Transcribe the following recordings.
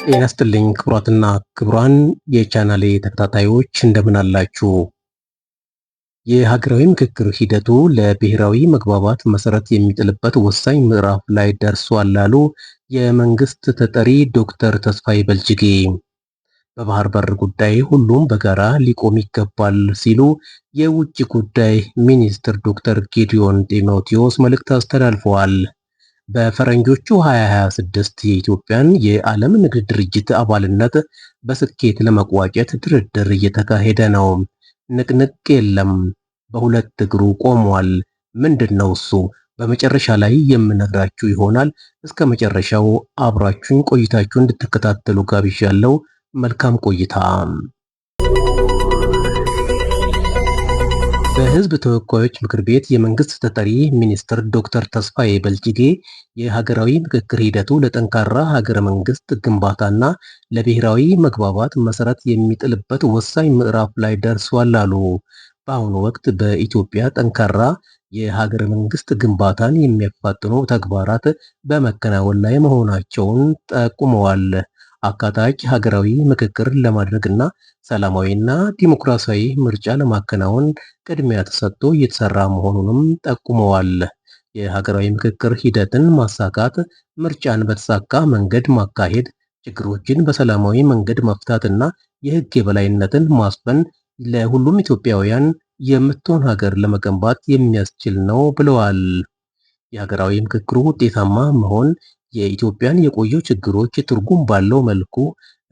ጤና ይስጥልኝ ክቡራትና ክቡራን የቻናሌ ተከታታዮች እንደምን አላችሁ? የሀገራዊ ምክክር ሂደቱ ለብሔራዊ መግባባት መሰረት የሚጥልበት ወሳኝ ምዕራፍ ላይ ደርሷል አሉ የመንግስት ተጠሪ ዶክተር ተስፋዬ በልጅጌ። በባህር በር ጉዳይ ሁሉም በጋራ ሊቆም ይገባል ሲሉ የውጭ ጉዳይ ሚኒስትር ዶክተር ጌዲዮን ጢሞቴዎስ መልእክት አስተላልፈዋል። በፈረንጆቹ 2026 የኢትዮጵያን የዓለም ንግድ ድርጅት አባልነት በስኬት ለመቋጨት ድርድር እየተካሄደ ነው። ንቅንቅ የለም፣ በሁለት እግሩ ቆሟል። ምንድነው እሱ? በመጨረሻ ላይ የምነግራችሁ ይሆናል። እስከ መጨረሻው አብራችሁን ቆይታችሁ እንድትከታተሉ ጋብዣለሁ። መልካም ቆይታ። በሕዝብ ተወካዮች ምክር ቤት የመንግስት ተጠሪ ሚኒስትር ዶክተር ተስፋዬ በልጅጌ የሀገራዊ ምክክር ሂደቱ ለጠንካራ ሀገረ መንግስት ግንባታና ለብሔራዊ መግባባት መሰረት የሚጥልበት ወሳኝ ምዕራፍ ላይ ደርሷል አሉ። በአሁኑ ወቅት በኢትዮጵያ ጠንካራ የሀገረ መንግስት ግንባታን የሚያፋጥኑ ተግባራት በመከናወን ላይ መሆናቸውን ጠቁመዋል። አካታች ሀገራዊ ምክክር ለማድረግና ሰላማዊና ዲሞክራሲያዊ ምርጫ ለማከናወን ቅድሚያ ተሰጥቶ እየተሰራ መሆኑንም ጠቁመዋል። የሀገራዊ ምክክር ሂደትን ማሳካት ምርጫን በተሳካ መንገድ ማካሄድ፣ ችግሮችን በሰላማዊ መንገድ መፍታትና የህግ የበላይነትን ማስፈን ለሁሉም ኢትዮጵያውያን የምትሆን ሀገር ለመገንባት የሚያስችል ነው ብለዋል። የሀገራዊ ምክክሩ ውጤታማ መሆን የኢትዮጵያን የቆዩ ችግሮች ትርጉም ባለው መልኩ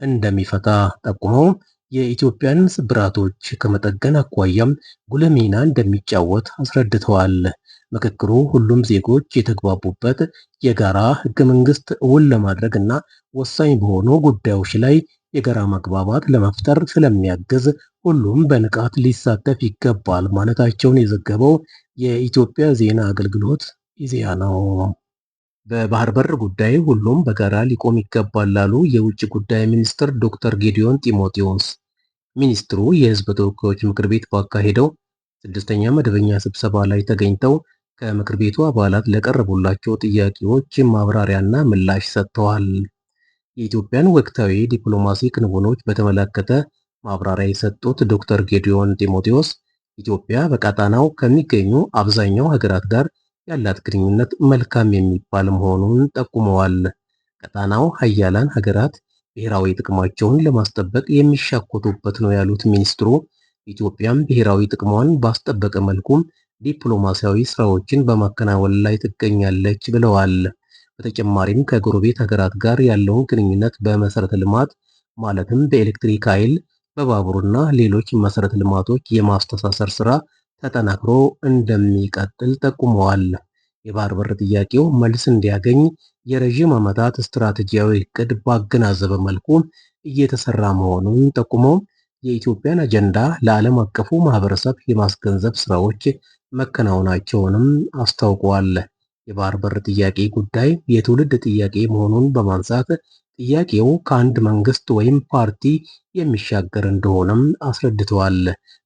እንደሚፈታ ጠቁመው የኢትዮጵያን ስብራቶች ከመጠገን አኳያም ጉልህ ሚና እንደሚጫወት አስረድተዋል። ምክክሩ ሁሉም ዜጎች የተግባቡበት የጋራ ህገ መንግስት እውን ለማድረግ እና ወሳኝ በሆኑ ጉዳዮች ላይ የጋራ መግባባት ለመፍጠር ስለሚያግዝ ሁሉም በንቃት ሊሳተፍ ይገባል ማለታቸውን የዘገበው የኢትዮጵያ ዜና አገልግሎት ኢዜአ ነው። በባህር በር ጉዳይ ሁሉም በጋራ ሊቆም ይገባል ላሉ የውጭ ጉዳይ ሚኒስትር ዶክተር ጌዲዮን ጢሞቴዎስ ሚኒስትሩ የህዝብ ተወካዮች ምክር ቤት ባካሄደው ስድስተኛ መደበኛ ስብሰባ ላይ ተገኝተው ከምክር ቤቱ አባላት ለቀረቡላቸው ጥያቄዎች ማብራሪያና ምላሽ ሰጥተዋል። የኢትዮጵያን ወቅታዊ ዲፕሎማሲ ክንውኖች በተመለከተ ማብራሪያ የሰጡት ዶክተር ጌዲዮን ጢሞቴዎስ ኢትዮጵያ በቀጣናው ከሚገኙ አብዛኛው ሀገራት ጋር ያላት ግንኙነት መልካም የሚባል መሆኑን ጠቁመዋል። ቀጣናው ሀያላን ሀገራት ብሔራዊ ጥቅማቸውን ለማስጠበቅ የሚሻኮቱበት ነው ያሉት ሚኒስትሩ ኢትዮጵያም ብሔራዊ ጥቅሟን ባስጠበቀ መልኩም ዲፕሎማሲያዊ ስራዎችን በማከናወን ላይ ትገኛለች ብለዋል። በተጨማሪም ከጎረቤት ሀገራት ጋር ያለውን ግንኙነት በመሰረተ ልማት ማለትም በኤሌክትሪክ ኃይል፣ በባቡርና ሌሎች መሰረተ ልማቶች የማስተሳሰር ስራ ተጠናክሮ እንደሚቀጥል ጠቁመዋል። የባህር በር ጥያቄው መልስ እንዲያገኝ የረዥም ዓመታት ስትራቴጂያዊ እቅድ ባገናዘበ መልኩ እየተሰራ መሆኑን ጠቁመው የኢትዮጵያን አጀንዳ ለዓለም አቀፉ ማህበረሰብ የማስገንዘብ ስራዎች መከናወናቸውንም አስታውቀዋል። የባህር በር ጥያቄ ጉዳይ የትውልድ ጥያቄ መሆኑን በማንሳት ጥያቄው ከአንድ መንግስት ወይም ፓርቲ የሚሻገር እንደሆነም አስረድተዋል።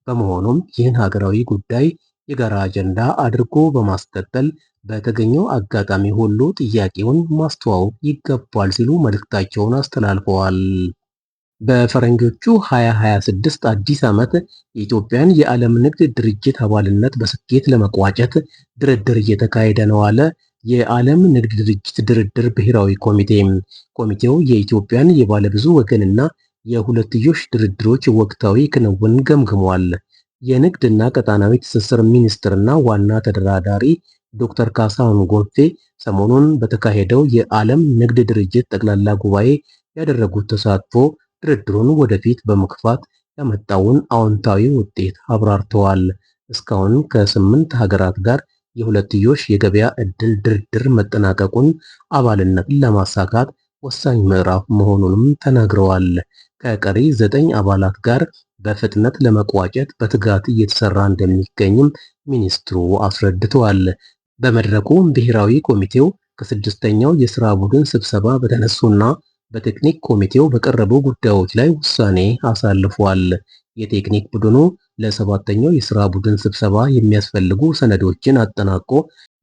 በመሆኑም ይህን ሀገራዊ ጉዳይ የጋራ አጀንዳ አድርጎ በማስቀጠል በተገኘው አጋጣሚ ሁሉ ጥያቄውን ማስተዋወቅ ይገባል ሲሉ መልእክታቸውን አስተላልፈዋል። በፈረንጆቹ 2026 አዲስ ዓመት የኢትዮጵያን የዓለም ንግድ ድርጅት አባልነት በስኬት ለመቋጨት ድርድር እየተካሄደ ነው አለ የዓለም ንግድ ድርጅት ድርድር ብሔራዊ ኮሚቴ። ኮሚቴው የኢትዮጵያን የባለብዙ ወገንና የሁለትዮሽ ድርድሮች ወቅታዊ ክንውን ገምግሟል። የንግድና ቀጣናዊ ትስስር ሚኒስትርና ዋና ተደራዳሪ ዶክተር ካሳሁን ጎፌ ሰሞኑን በተካሄደው የዓለም ንግድ ድርጅት ጠቅላላ ጉባኤ ያደረጉት ተሳትፎ ድርድሩን ወደፊት በመግፋት ያመጣውን አዎንታዊ ውጤት አብራርተዋል። እስካሁን ከ8 ሀገራት ጋር የሁለትዮሽ የገበያ ዕድል ድርድር መጠናቀቁን አባልነትን ለማሳካት ወሳኝ ምዕራፍ መሆኑንም ተናግረዋል። ከቀሪ 9 አባላት ጋር በፍጥነት ለመቋጨት በትጋት እየተሰራ እንደሚገኝም ሚኒስትሩ አስረድተዋል። በመድረኩ ብሔራዊ ኮሚቴው ከስድስተኛው የሥራ ቡድን ስብሰባ በተነሱና በቴክኒክ ኮሚቴው በቀረቡ ጉዳዮች ላይ ውሳኔ አሳልፏል። የቴክኒክ ቡድኑ ለሰባተኛው የሥራ ቡድን ስብሰባ የሚያስፈልጉ ሰነዶችን አጠናቆ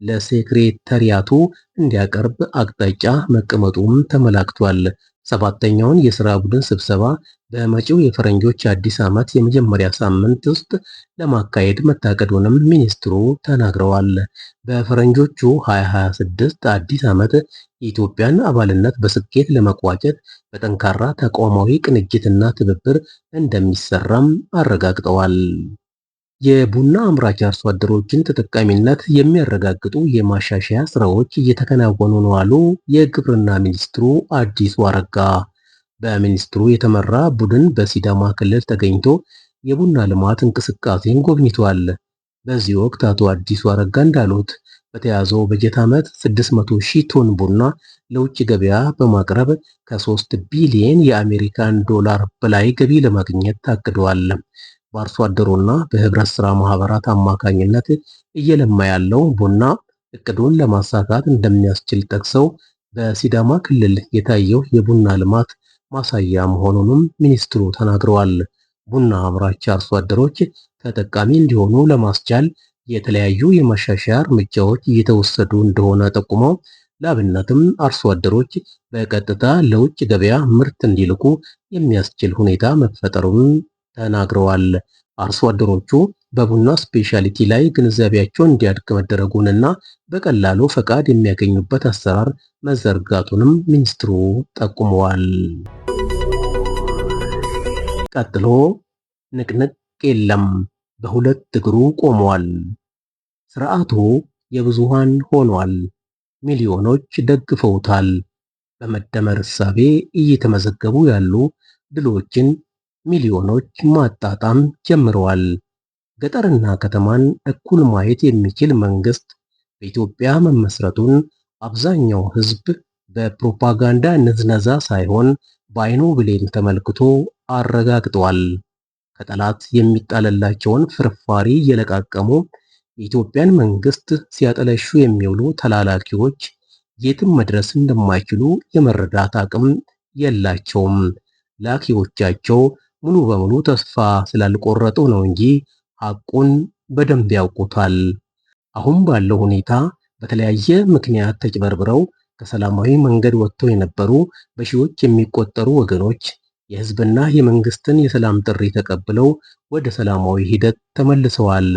ለሴክሬታሪያቱ እንዲያቀርብ አቅጣጫ መቀመጡም ተመላክቷል። 7ኛውን የሥራ ቡድን ስብሰባ በመጪው የፈረንጆች አዲስ ዓመት የመጀመሪያ ሳምንት ውስጥ ለማካሄድ መታቀዱንም ሚኒስትሩ ተናግረዋል። በፈረንጆቹ 2026 አዲስ ዓመት የኢትዮጵያን አባልነት በስኬት ለመቋጨት በጠንካራ ተቋማዊ ቅንጅትና ትብብር እንደሚሰራም አረጋግጠዋል። የቡና አምራች አርሶ አደሮችን ተጠቃሚነት የሚያረጋግጡ የማሻሻያ ስራዎች እየተከናወኑ ነው አሉ የግብርና ሚኒስትሩ አዲሱ አረጋ። በሚኒስትሩ የተመራ ቡድን በሲዳማ ክልል ተገኝቶ የቡና ልማት እንቅስቃሴን ጎብኝቷል። በዚህ ወቅት አቶ አዲሱ አረጋ እንዳሉት በተያዘው በጀት ዓመት 600 ሺህ ቶን ቡና ለውጭ ገበያ በማቅረብ ከ3 ቢሊዮን የአሜሪካን ዶላር በላይ ገቢ ለማግኘት ታቅዷል። በአርሶ አደሩና በህብረት ሥራ ማህበራት አማካኝነት እየለማ ያለው ቡና እቅዱን ለማሳካት እንደሚያስችል ጠቅሰው በሲዳማ ክልል የታየው የቡና ልማት ማሳያ መሆኑንም ሚኒስትሩ ተናግረዋል። ቡና አምራች አርሶ አደሮች ተጠቃሚ እንዲሆኑ ለማስቻል የተለያዩ የማሻሻያ እርምጃዎች እየተወሰዱ እንደሆነ ጠቁመው ለአብነትም አርሶ አደሮች በቀጥታ ለውጭ ገበያ ምርት እንዲልኩ የሚያስችል ሁኔታ መፈጠሩን ተናግረዋል። አርሶ አደሮቹ በቡና ስፔሻሊቲ ላይ ግንዛቤያቸው እንዲያድግ መደረጉንና በቀላሉ ፈቃድ የሚያገኙበት አሰራር መዘርጋቱንም ሚኒስትሩ ጠቁመዋል። ቀጥሎ ንቅንቅ የለም በሁለት እግሩ ቆሟል። ስርዓቱ የብዙሃን ሆኗል። ሚሊዮኖች ደግፈውታል። በመደመር እሳቤ እየተመዘገቡ ያሉ ድሎችን ሚሊዮኖች ማጣጣም ጀምረዋል። ገጠርና ከተማን እኩል ማየት የሚችል መንግስት በኢትዮጵያ መመስረቱን አብዛኛው ሕዝብ በፕሮፓጋንዳ ንዝነዛ ሳይሆን በዓይኑ ብሌን ተመልክቶ አረጋግጧል። ከጠላት የሚጣልላቸውን ፍርፋሪ እየለቃቀሙ የኢትዮጵያን መንግስት ሲያጠለሹ የሚውሉ ተላላኪዎች የትም መድረስ እንደማይችሉ የመረዳት አቅም የላቸውም። ላኪዎቻቸው ሙሉ በሙሉ ተስፋ ስላልቆረጡ ነው እንጂ ሐቁን በደንብ ያውቁታል። አሁን ባለው ሁኔታ በተለያየ ምክንያት ተጭበርብረው ከሰላማዊ መንገድ ወጥተው የነበሩ በሺዎች የሚቆጠሩ ወገኖች የህዝብና የመንግስትን የሰላም ጥሪ ተቀብለው ወደ ሰላማዊ ሂደት ተመልሰዋል።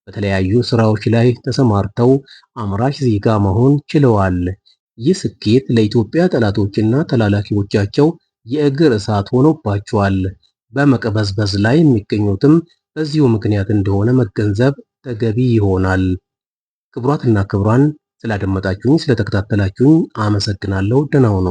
በተለያዩ ስራዎች ላይ ተሰማርተው አምራች ዜጋ መሆን ችለዋል። ይህ ስኬት ለኢትዮጵያ ጠላቶችና ተላላኪዎቻቸው የእግር እሳት ሆኖባቸዋል። በመቅበዝበዝ ላይ የሚገኙትም በዚሁ ምክንያት እንደሆነ መገንዘብ ተገቢ ይሆናል። ክቡራትና ክቡራን ስላደመጣችሁኝ፣ ስለተከታተላችሁኝ አመሰግናለሁ። ደህና ሁኑ።